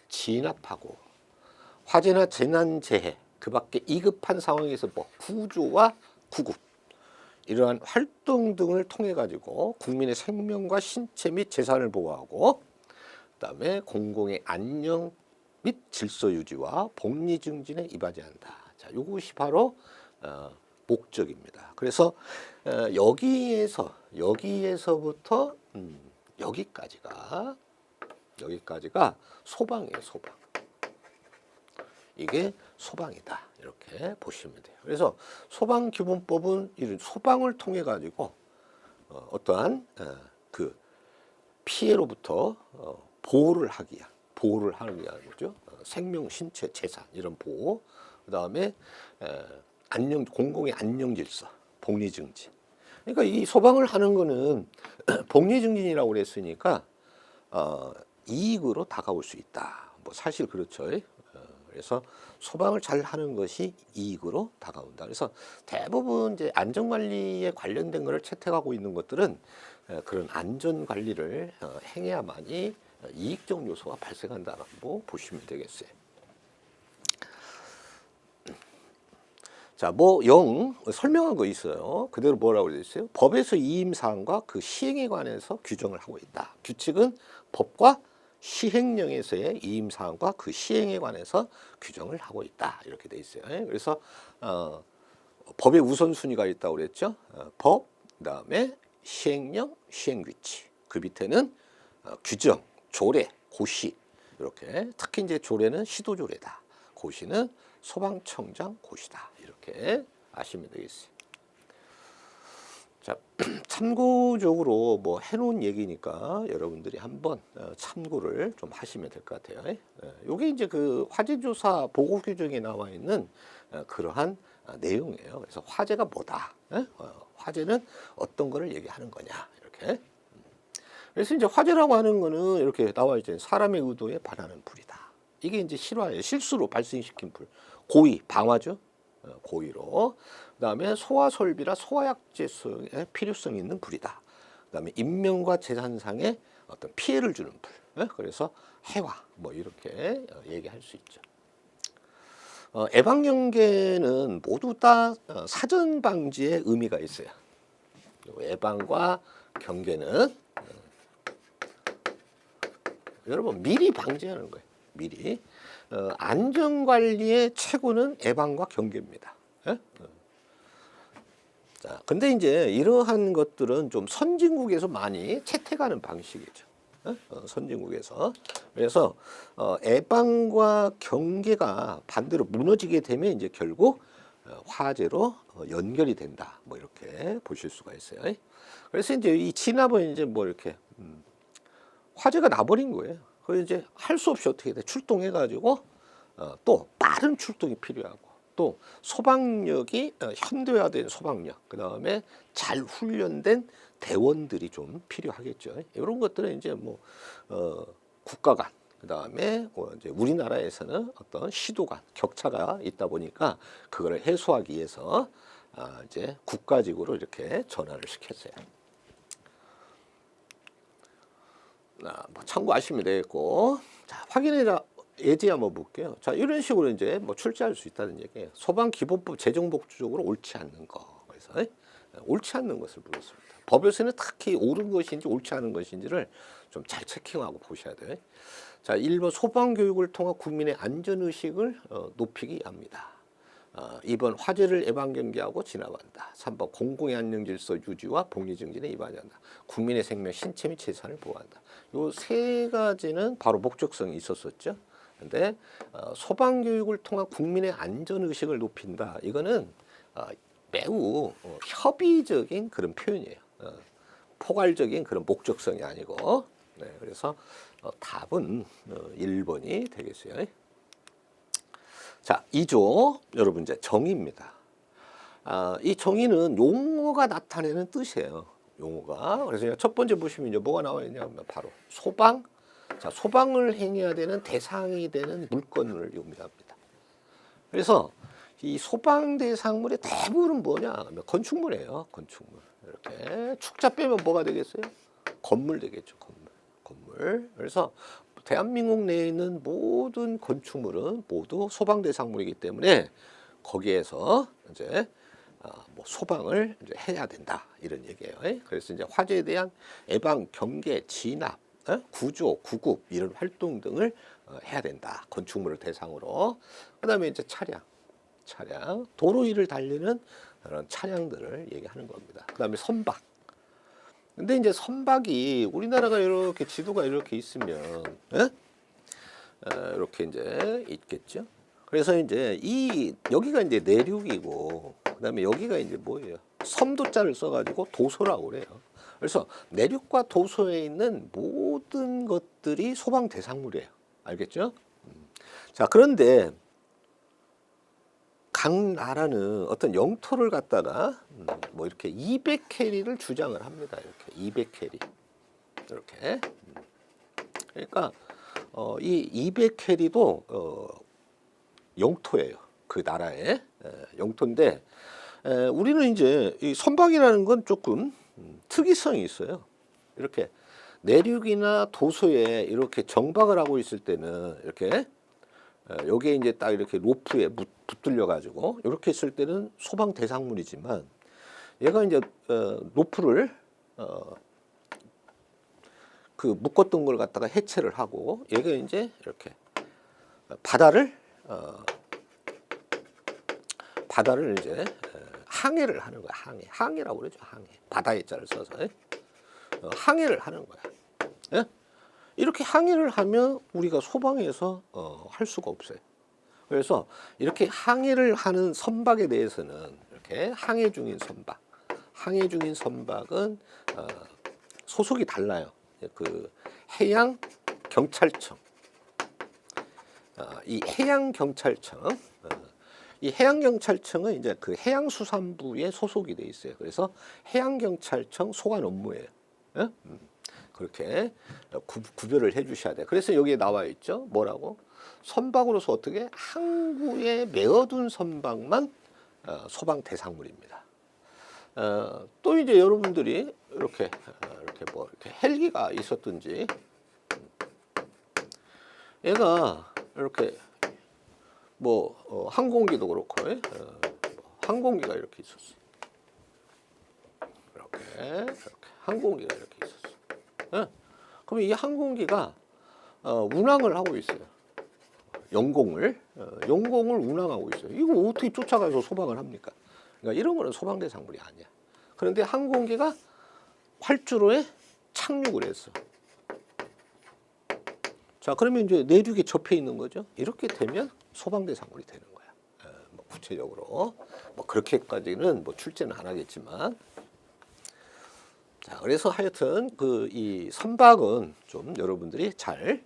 진압하고 화재나 재난재해 그 밖에 이급한 상황에서 뭐 구조와 구급 이러한 활동 등을 통해 가지고 국민의 생명과 신체 및 재산을 보호하고 그다음에 공공의 안녕 및 질서 유지와 복리 증진에 이바지 한다. 자, 이것이 바로 목적입니다. 그래서 여기에서부터 여기까지가 소방이에요. 소방. 이게 소방이다. 이렇게 보시면 돼요. 그래서 소방기본법은 이런 소방을 통해 가지고 어떠한 그 피해로부터 보호를 하기 위한 거죠. 생명, 신체, 재산 이런 보호. 그다음에 공공의 안녕 질서, 복리 증진. 그러니까 이 소방을 하는 거는 복리 증진이라고 그랬으니까 이익으로 다가올 수 있다. 뭐 사실 그렇죠. 그래서 소방을 잘 하는 것이 이익으로 다가온다. 그래서 대부분 이제 안전관리에 관련된 것을 채택하고 있는 것들은 그런 안전관리를 행해야만이 이익적 요소가 발생한다라고 보시면 되겠어요. 자, 설명한 거 있어요. 그대로 뭐라고 되어 있어요? 법에서 이임사항과 그 시행에 관해서 규정을 하고 있다. 규칙은 법과 시행령에서의 이임사항과 그 시행에 관해서 규정을 하고 있다. 이렇게 돼 있어요. 그래서 법의 우선순위가 있다고 그랬죠. 법, 그다음에 시행령, 시행규칙. 그 밑에는 규정, 조례, 고시. 이렇게 특히 이제 조례는 시도조례다. 고시는 소방청장 고시다. 이렇게 아시면 되겠어요. 자, 참고적으로 뭐 해놓은 얘기니까 여러분들이 한번 참고를 좀 하시면 될 것 같아요. 요게 이제 그 화재조사 보고 규정에 나와 있는 그러한 내용이에요. 그래서 화재가 뭐다? 화재는 어떤 거를 얘기하는 거냐? 이렇게. 그래서 이제 화재라고 하는 거는 이렇게 나와 있잖아요. 사람의 의도에 반하는 불이다. 이게 이제 실수로 발생시킨 불. 고의, 방화죠. 고의로. 그다음에 소화 설비라 소화약제의 필요성이 있는 불이다. 그다음에 인명과 재산상의 어떤 피해를 주는 불. 그래서 해와 뭐 이렇게 얘기할 수 있죠. 예방경계는 모두 다 사전 방지의 의미가 있어요. 예방과 경계는 여러분 미리 방지하는 거예요. 미리. 안전관리의 최고는 예방과 경계입니다. 자, 근데 이제 이러한 것들은 좀 선진국에서 많이 채택하는 방식이죠. 선진국에서. 그래서 예방과 경계가 반대로 무너지게 되면 이제 결국 화재로 연결이 된다. 뭐 이렇게 보실 수가 있어요. 그래서 이제 이 진압은 이제 뭐 이렇게 화재가 나버린 거예요. 그래서 이제 할 수 없이 어떻게 돼? 출동해가지고 또 빠른 출동이 필요하고 또 소방력이 현대화된 소방력, 그 다음에 잘 훈련된 대원들이 좀 필요하겠죠. 이런 것들은 이제 뭐 국가 간, 그 다음에 이제 우리나라에서는 어떤 시도 간 격차가 있다 보니까 그거를 해소하기 위해서 이제 국가직으로 이렇게 전환을 시켰어요. 뭐 참고하시면 되겠고, 자, 예제 한번 볼게요. 자, 이런 식으로 이제 뭐 출제할 수 있다는 얘기예요. 소방기본법 재정복지적으로 옳지 않는 거. 그래서 옳지 않는 것을 물었습니다. 법에서는 특히 옳은 것인지 옳지 않은 것인지를 좀 잘 체킹하고 보셔야 돼요. 자, 1번 소방교육을 통한 국민의 안전의식을 높이기 위함이다. 2번 화재를 예방경계하고 진압한다. 3번 공공의 안녕질서 유지와 복리 증진에 입안한다. 국민의 생명, 신체 및 재산을 보호한다. 요 세 가지는 바로 목적성이 있었었죠. 근데 소방교육을 통한 국민의 안전의식을 높인다. 이거는 매우 협의적인 그런 표현이에요. 포괄적인 그런 목적성이 아니고. 네, 그래서 답은 1번이 되겠어요. 자, 2조 여러분 이제 정의입니다. 이 정의는 용어가 나타내는 뜻이에요. 용어가. 그래서 첫 번째 보시면 이제 뭐가 나와 있냐면 바로 소방. 자, 소방을 행해야 되는 대상이 되는 물건을 의미합니다. 그래서 이 소방 대상물의 대부분은 뭐냐? 건축물이에요. 건축물. 이렇게 축자 빼면 뭐가 되겠어요? 건물 되겠죠. 건물. 그래서 대한민국 내에 있는 모든 건축물은 모두 소방 대상물이기 때문에 거기에서 이제 뭐 소방을 이제 해야 된다 이런 얘기예요. 그래서 이제 화재에 대한 예방, 경계, 진압, 구조, 구급 이런 활동 등을 해야 된다. 건축물을 대상으로. 그다음에 이제 차량, 도로 위를 달리는 그런 차량들을 얘기하는 겁니다. 그다음에 선박. 근데 이제 선박이 우리나라가 이렇게 지도가 이렇게 있으면 이렇게 이제 있겠죠. 그래서 이제 여기가 이제 내륙이고 그다음에 여기가 이제 뭐예요? 섬도자를 써가지고 도소라고 그래요. 그래서 내륙과 도소에 있는 모든 것들이 소방 대상물이에요. 알겠죠? 자, 그런데 각 나라는 어떤 영토를 갖다가 뭐 이렇게 200캐리를 주장을 합니다. 이렇게 200캐리 이렇게. 그러니까 이 200캐리도 영토예요. 그 나라의 영토인데 우리는 이제 이 선박이라는 건 조금 특이성이 있어요. 이렇게 내륙이나 도소에 이렇게 정박을 하고 있을 때는 이렇게 여기에 이제 딱 이렇게 로프에 붙들려 가지고 이렇게 있을 때는 소방 대상물이지만 얘가 이제 로프를 그 묶었던 걸 갖다가 해체를 하고 얘가 이제 이렇게 바다를 이제 항해를 하는 거야. 항해라고 그러죠. 항해. 바다의 자를 써서 항해를 하는 거야. 예? 이렇게 항해를 하면 우리가 소방에서 할 수가 없어요. 그래서 이렇게 항해를 하는 선박에 대해서는 이렇게 항해 중인 선박은 소속이 달라요. 그 해양 경찰청, 이 해양 경찰청은 이제 그 해양수산부에 소속이 돼 있어요. 그래서 해양경찰청 소관 업무예요. 예? 그렇게 구별을 해주셔야 돼요. 그래서 여기에 나와 있죠. 뭐라고? 선박으로서 어떻게 항구에 메어둔 선박만 소방 대상물입니다. 또 이제 여러분들이 이렇게 헬기가 있었든지 얘가 이렇게 뭐 항공기도 그렇고 항공기가 이렇게 있었어. 이렇게 항공기가 이렇게 있었어. 그럼 이 항공기가 운항을 하고 있어요. 영공을 운항하고 있어요. 이거 어떻게 쫓아가서 소방을 합니까? 그러니까 이런 거는 소방 대상물이 아니야. 그런데 항공기가 활주로에 착륙을 했어. 자, 그러면 이제 내륙에 접해 있는 거죠. 이렇게 되면 소방 대상물이 되는 거야. 뭐 구체적으로 뭐 그렇게까지는 뭐 출제는 안 하겠지만, 자, 그래서 하여튼 이 선박은 좀 여러분들이 잘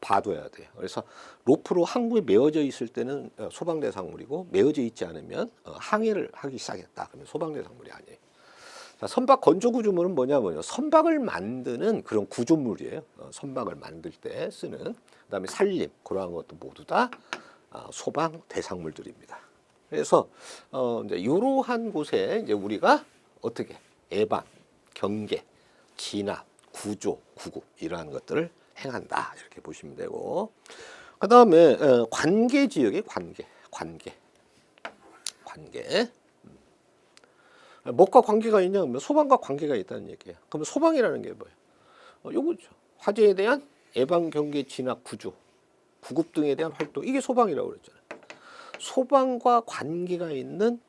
봐둬야 돼요. 그래서 로프로 항구에 메어져 있을 때는 소방 대상물이고 메어져 있지 않으면 항해를 하기 시작했다. 그러면 소방 대상물이 아니에요. 자, 선박 건조 구조물은 뭐냐면요. 선박을 만드는 그런 구조물이에요. 선박을 만들 때 쓰는. 그다음에 산림 그러한 것도 모두 다 소방 대상물들입니다. 그래서 이제 이러한 곳에 이제 우리가 어떻게 예방, 경계, 진압, 구조, 구급 이러한 것들을 행한다 이렇게 보시면 되고, 그 다음에 관계 지역의 관계. 뭐가 관계가 있냐면 소방과 관계가 있다는 얘기예요. 그러면 소방이라는 게 뭐예요? 요거죠. 화재에 대한 예방, 경계, 진압, 구조, 구급 등에 대한 활동, 이게 소방이라고 그랬잖아요. 소방과 관계가 있는,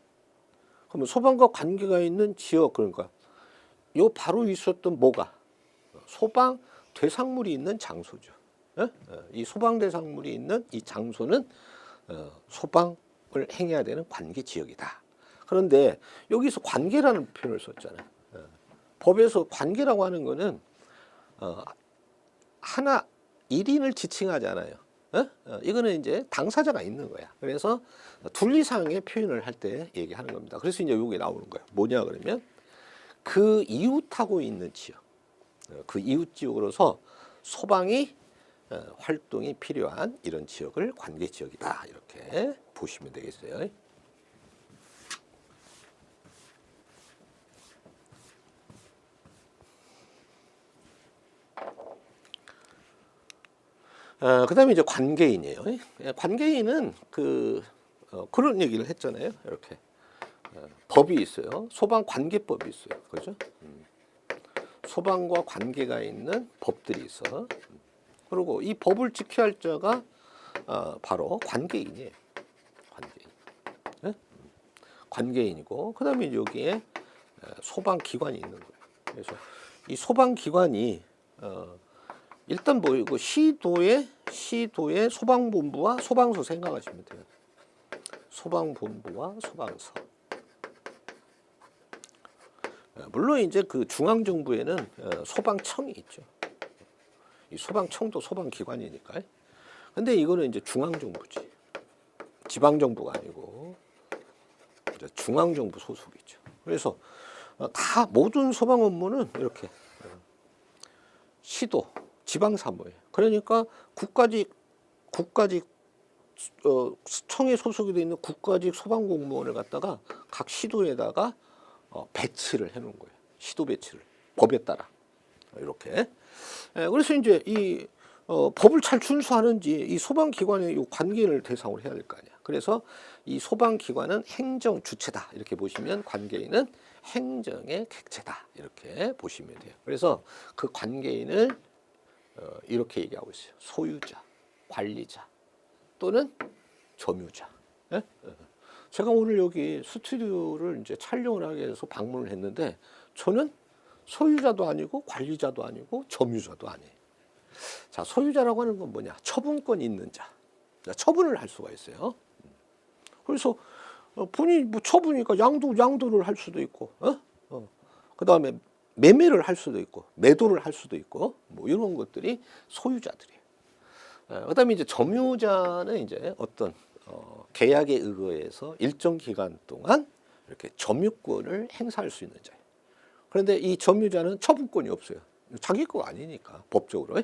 그러면 소방과 관계가 있는 지역, 그러니까 요 바로 있었던 뭐가 소방 대상물이 있는 장소죠. 이 소방 대상물이 있는 이 장소는 소방을 행해야 되는 관계 지역이다. 그런데 여기서 관계라는 표현을 썼잖아요. 법에서 관계라고 하는 거는 하나 1인을 지칭하지 않아요. 이거는 이제 당사자가 있는 거야. 그래서 둘 이상의 표현을 할 때 얘기하는 겁니다. 그래서 이제 여기 나오는 거예요. 뭐냐 그러면 그 이웃하고 있는 지역, 그 이웃 지역으로서 소방이 활동이 필요한 이런 지역을 관계 지역이다. 이렇게 보시면 되겠어요. 그 다음에 이제 관계인이에요. 관계인은 그런 얘기를 했잖아요. 이렇게. 법이 있어요. 소방관계법이 있어요. 그죠? 소방과 관계가 있는 법들이 있어. 그리고 이 법을 지켜야 할 자가 바로 관계인이에요. 관계인. 네? 관계인이고, 그 다음에 여기에 소방기관이 있는 거예요. 그래서 이 소방기관이 일단 뭐 이거 시도의 소방본부와 소방서 생각하시면 돼요. 소방본부와 소방서. 물론 이제 그 중앙정부에는 소방청이 있죠. 이 소방청도 소방기관이니까. 근데 이거는 이제 중앙정부지. 지방정부가 아니고 이제 중앙정부 소속이죠. 그래서 다 모든 소방 업무는 이렇게 시도, 지방사무예요. 그러니까 국가직 청에 소속이 되어 있는 국가직 소방공무원을 갖다가 각 시도에다가 배치를 해놓은 거예요. 시도 배치를 법에 따라 이렇게. 그래서 이제 이 법을 잘 준수하는지 이 소방기관의 이 관계인을 대상으로 해야 될 거 아니야. 그래서 이 소방기관은 행정 주체다 이렇게 보시면 관계인은 행정의 객체다 이렇게 보시면 돼요. 그래서 그 관계인을 이렇게 얘기하고 있어요. 소유자, 관리자 또는 점유자. 예? 제가 오늘 여기 스튜디오를 이제 촬영을 하기 위해서 방문을 했는데 저는 소유자도 아니고 관리자도 아니고 점유자도 아니에요. 자, 소유자라고 하는 건 뭐냐? 처분권이 있는 자. 처분을 할 수가 있어요. 그래서 본인이 뭐 처분이니까 양도를 할 수도 있고, 그 다음에 매매를 할 수도 있고, 매도를 할 수도 있고, 뭐 이런 것들이 소유자들이에요. 그 다음에 이제 점유자는 이제 어떤 계약에 의거해서 일정 기간 동안 이렇게 점유권을 행사할 수 있는 자예요. 그런데 이 점유자는 처분권이 없어요. 자기 거 아니니까 법적으로.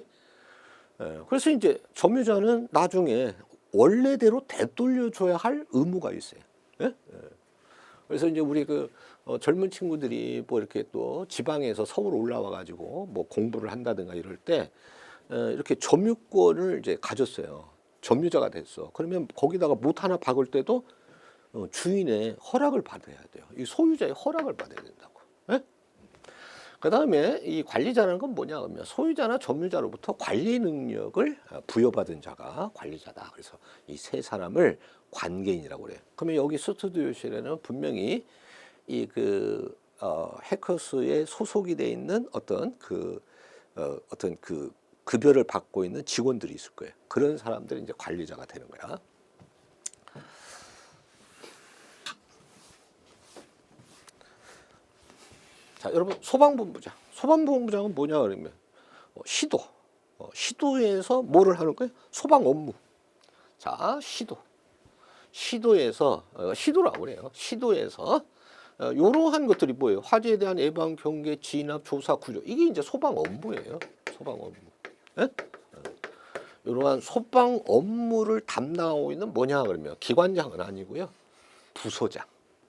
그래서 이제 점유자는 나중에 원래대로 되돌려줘야 할 의무가 있어요. 그래서 이제 우리 젊은 친구들이 뭐 이렇게 또 지방에서 서울 올라와 가지고 뭐 공부를 한다든가 이럴 때 이렇게 점유권을 이제 가졌어요. 점유자가 됐어. 그러면 거기다가 못 하나 박을 때도 주인의 허락을 받아야 돼요. 이 소유자의 허락을 받아야 된다고. 그 다음에 이 관리자라는 건 뭐냐 하면 소유자나 점유자로부터 관리 능력을 부여받은 자가 관리자다. 그래서 이 세 사람을 관계인이라고 그래요. 그러면 여기 스튜디오실에는 분명히 이 해커스에 소속이 돼 있는 어떤 급여를 받고 있는 직원들이 있을 거예요. 그런 사람들이 이제 관리자가 되는 거야. 자, 여러분 소방본부장. 소방본부장은 뭐냐 그러면 시도에서 뭐를 하는 거예요? 소방 업무. 자, 시도에서 시도라고 그래요. 시도에서 이러한 것들이 뭐예요? 화재에 대한 예방, 경계, 진압, 조사, 구조. 이게 이제 소방 업무예요. 소방 업무. 이러한 소방 업무를 담당하고 있는 뭐냐 그러면 기관장은 아니고요.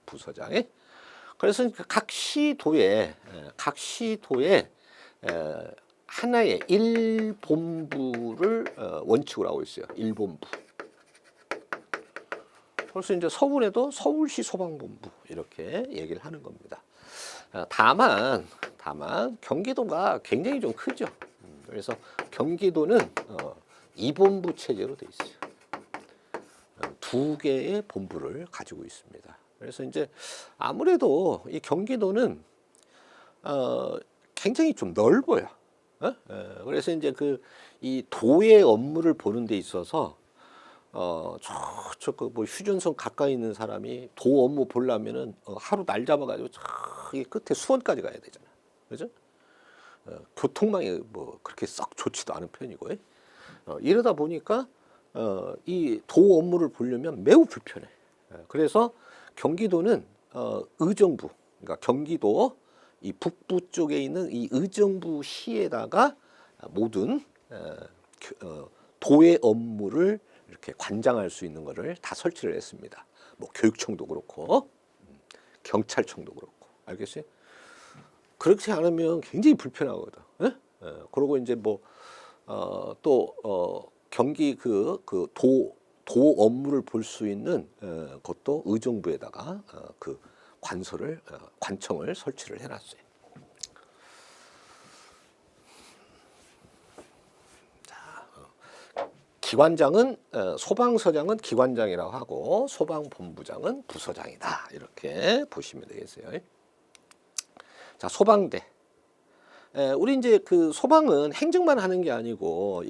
부서장에. 그래서 각 시도에 하나의 일본부를 원칙으로 하고 있어요. 일본부. 그래서 이제 서울에도 서울시 소방본부 이렇게 얘기를 하는 겁니다. 다만 경기도가 굉장히 좀 크죠. 그래서 경기도는 이본부 체제로 돼 있어요. 두 개의 본부를 가지고 있습니다. 그래서 이제 아무래도 이 경기도는 굉장히 좀 넓어요. 그래서 이제 이 도의 업무를 보는 데 있어서 저쪽 뭐 휴전선 가까이 있는 사람이 도 업무 보려면은 하루 날 잡아가지고 저기 끝에 수원까지 가야 되잖아, 그죠? 교통망이 뭐 그렇게 썩 좋지도 않은 편이고, 이러다 보니까 이 도 업무를 보려면 매우 불편해. 그래서 경기도는 의정부, 그러니까 경기도 이 북부 쪽에 있는 이 의정부 시에다가 모든 도의 업무를 이렇게 관장할 수 있는 거를 다 설치를 했습니다. 뭐 교육청도 그렇고 경찰청도 그렇고, 알겠어요? 그렇지 않으면 굉장히 불편하거든. 그리고 이제 뭐 또 경기 도 업무를 볼 수 있는 것도 의정부에다가 그 관청을 설치를 해놨어요. 기관장은 소방서장은 기관장이라고 하고 소방본부장은 부서장이다, 이렇게 보시면 되겠어요. 자, 소방대. 우리 이제 소방은 행정만 하는 게 아니고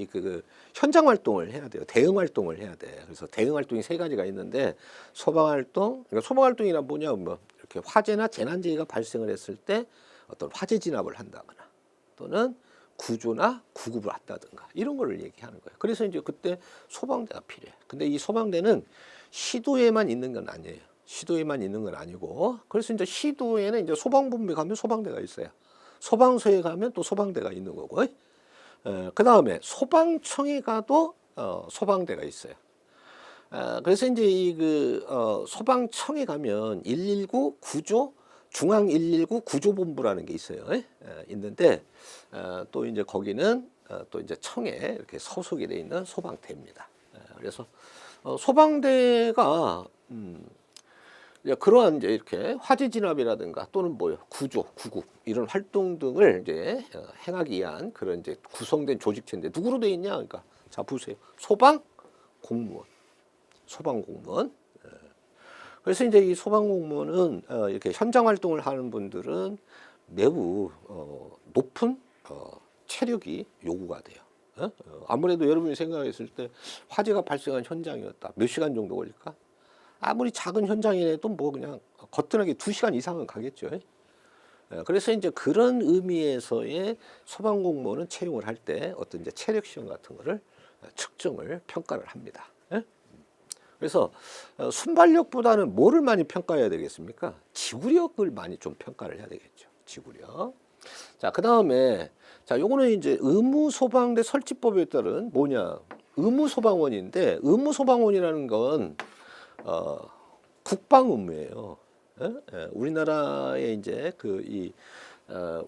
현장 활동을 해야 돼요. 대응 활동을 해야 돼. 그래서 대응 활동이 세 가지가 있는데, 소방 활동, 그러니까 소방 활동이란 뭐냐, 뭐 이렇게 화재나 재난재해가 발생을 했을 때 어떤 화재 진압을 한다거나 또는 구조나 구급을 한다든가 이런 거를 얘기하는 거예요. 그래서 이제 그때 소방대가 필요해. 근데 이 소방대는 시도에만 있는 건 아니에요. 시도에만 있는 건 아니고, 그래서 이제 시도에는 이제 소방본부에 가면 소방대가 있어요. 소방서에 가면 또 소방대가 있는 거고, 그 다음에 소방청에 가도 소방대가 있어요. 그래서 이제 소방청에 가면 119 구조, 중앙 119 구조본부라는 게 있어요. 있는데 또 이제 거기는 또 이제 청에 이렇게 소속이 돼 있는 소방대입니다. 그래서 소방대가 그러한 이제 이렇게 화재 진압이라든가 또는 구조, 구급 이런 활동 등을 이제 행하기 위한 그런 이제 구성된 조직체인데, 누구로 돼 있냐? 그러니까 자 보세요. 소방 공무원. 그래서 이제 이 소방 공무원은 이렇게 현장 활동을 하는 분들은 매우 높은 체력이 요구가 돼요. 아무래도 여러분이 생각했을 때 화재가 발생한 현장이었다. 몇 시간 정도 걸릴까? 아무리 작은 현장이라도 뭐 그냥 거뜬하게 2시간 이상은 가겠죠. 그래서 이제 그런 의미에서의 소방 공무원은 채용을 할 때 어떤 이제 체력 시험 같은 거를 측정을 평가를 합니다. 그래서 순발력보다는 뭐를 많이 평가해야 되겠습니까? 지구력을 많이 좀 평가를 해야 되겠죠. 지구력. 자, 그 다음에 자, 요거는 이제 의무소방대 설치법에 따른 뭐냐? 의무소방원인데, 의무소방원이라는 건 국방 의무예요. 우리나라의 이제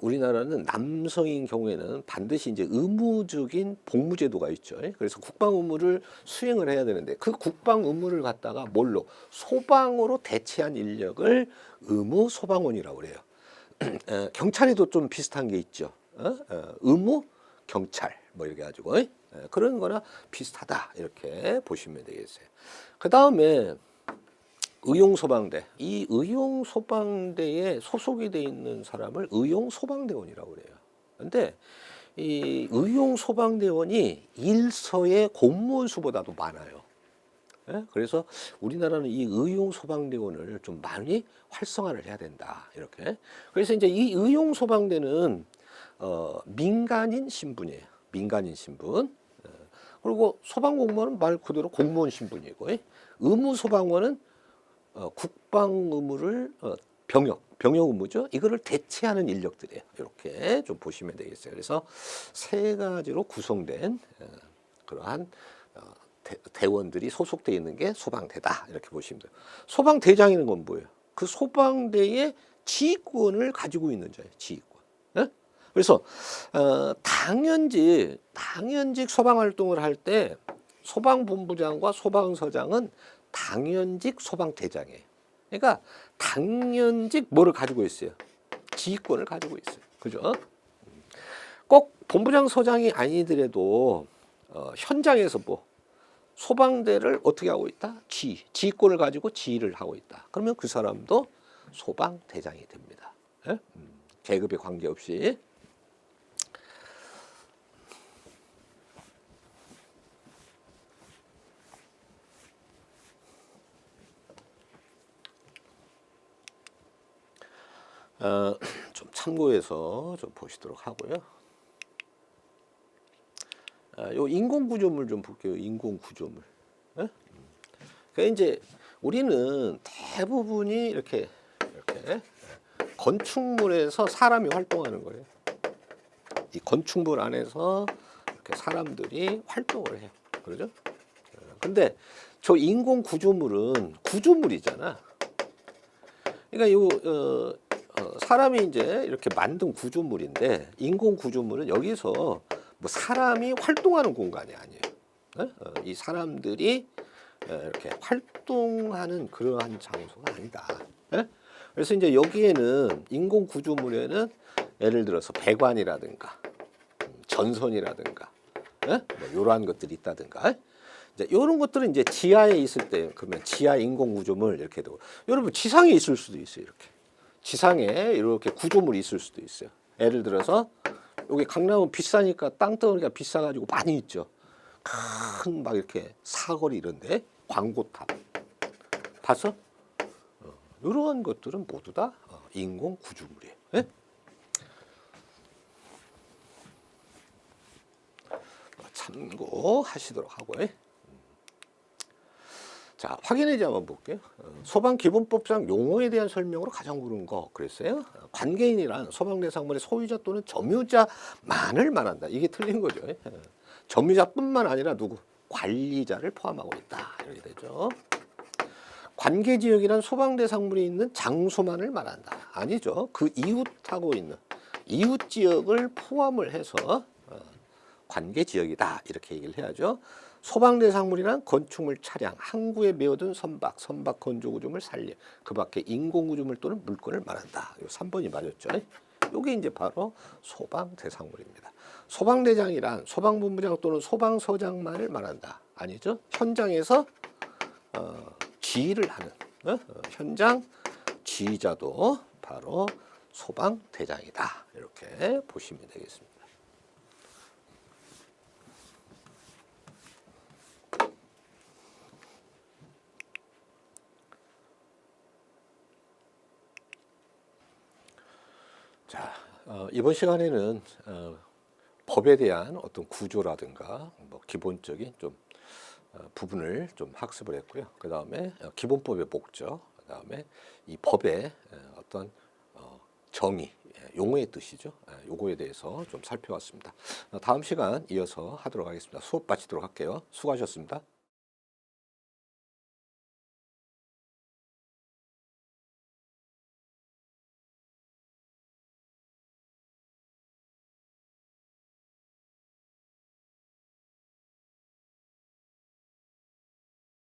우리나라는 남성인 경우에는 반드시 이제 의무적인 복무 제도가 있죠. 그래서 국방 의무를 수행을 해야 되는데, 그 국방 의무를 갖다가 뭘로 소방으로 대체한 인력을 의무 소방원이라고 그래요. 경찰에도 좀 비슷한 게 있죠. 의무 경찰 뭐 이렇게 가지고 그런 거나 비슷하다, 이렇게 보시면 되겠어요. 그 다음에 의용소방대. 이 의용소방대에 소속이 돼 있는 사람을 의용소방대원이라고 그래요. 근데 이 의용소방대원이 일서의 공무원 수보다도 많아요. 그래서 우리나라는 이 의용소방대원을 좀 많이 활성화를 해야 된다, 이렇게. 그래서 이제 이 의용소방대는 민간인 신분이에요. 민간인 신분. 그리고 소방공무원은 말 그대로 공무원 신분이고, 의무소방원은 국방 의무를 병역 의무죠. 이거를 대체하는 인력들이에요. 이렇게 좀 보시면 되겠어요. 그래서 세 가지로 구성된 그러한 대원들이 소속되어 있는 게 소방대다, 이렇게 보시면 돼요. 소방대장이라는 건 뭐예요? 그 소방대의 지휘권을 가지고 있는 자예요. 지휘권. 그래서 당연직 소방 활동을 할 때 소방본부장과 소방서장은 당연직 소방대장이에요. 그러니까 당연직 뭐를 가지고 있어요? 지휘권을 가지고 있어요. 그죠? 꼭 본부장 서장이 아니더라도 현장에서 뭐 소방대를 어떻게 하고 있다? 지휘권을 가지고 지휘를 하고 있다. 그러면 그 사람도 소방대장이 됩니다. 예? 계급에 관계없이. 좀 참고해서 좀 보시도록 하고요. 요 인공구조물 좀 볼게요. 인공구조물. 예? 그러니까 이제 우리는 대부분이 이렇게 건축물에서 사람이 활동하는 거예요. 이 건축물 안에서 이렇게 사람들이 활동을 해요. 그러죠? 근데 저 인공구조물은 구조물이잖아. 그러니까 요 사람이 이제 이렇게 만든 구조물인데 인공구조물은 여기서 뭐 사람이 활동하는 공간이 아니에요. 이 사람들이 이렇게 활동하는 그러한 장소가 아니다. 그래서 이제 여기에는 인공구조물에는 예를 들어서 배관이라든가 전선이라든가 뭐 이러한 것들이 있다든가 이제 이런 것들은 이제 지하에 있을 때 그러면 지하 인공구조물 이렇게 되고 여러분 지상에 있을 수도 있어요. 이렇게 지상에 이렇게 구조물이 있을 수도 있어요. 예를 들어서 여기 강남은 비싸니까 땅덩어리가 비싸가지고 많이 있죠. 큰 막 이렇게 사거리 이런데 광고탑 봤어? 이러한 것들은 모두 다 인공 구조물이에요. 예? 참고하시도록 하고요. 자, 확인해지 한번 볼게요. 소방기본법상 용어에 대한 설명으로 가장 옳은 거 그랬어요. 관계인이란 소방대상물의 소유자 또는 점유자만을 말한다. 이게 틀린 거죠. 점유자뿐만 아니라 누구? 관리자를 포함하고 있다. 이렇게 되죠. 관계지역이란 소방대상물이 있는 장소만을 말한다. 아니죠. 그 이웃하고 있는 이웃지역을 포함을 해서 관계지역이다. 이렇게 얘기를 해야죠. 소방대상물이란 건축물, 차량, 항구에 메어둔 선박, 건조구조물, 산림, 그 밖에 인공구조물 또는 물건을 말한다. 요 3번이 맞았죠. 요게 이제 바로 소방대상물입니다. 소방대장이란 소방본부장 또는 소방서장만을 말한다. 아니죠. 현장에서 지휘를 하는 현장 지휘자도 바로 소방대장이다. 이렇게 보시면 되겠습니다. 자, 이번 시간에는 법에 대한 어떤 구조라든가 뭐 기본적인 좀 부분을 좀 학습을 했고요. 그 다음에 기본법의 목적, 그 다음에 이 법의 어떤 정의, 용어의 뜻이죠. 요거에 대해서 좀 살펴봤습니다. 다음 시간 이어서 하도록 하겠습니다. 수업 마치도록 할게요. 수고하셨습니다.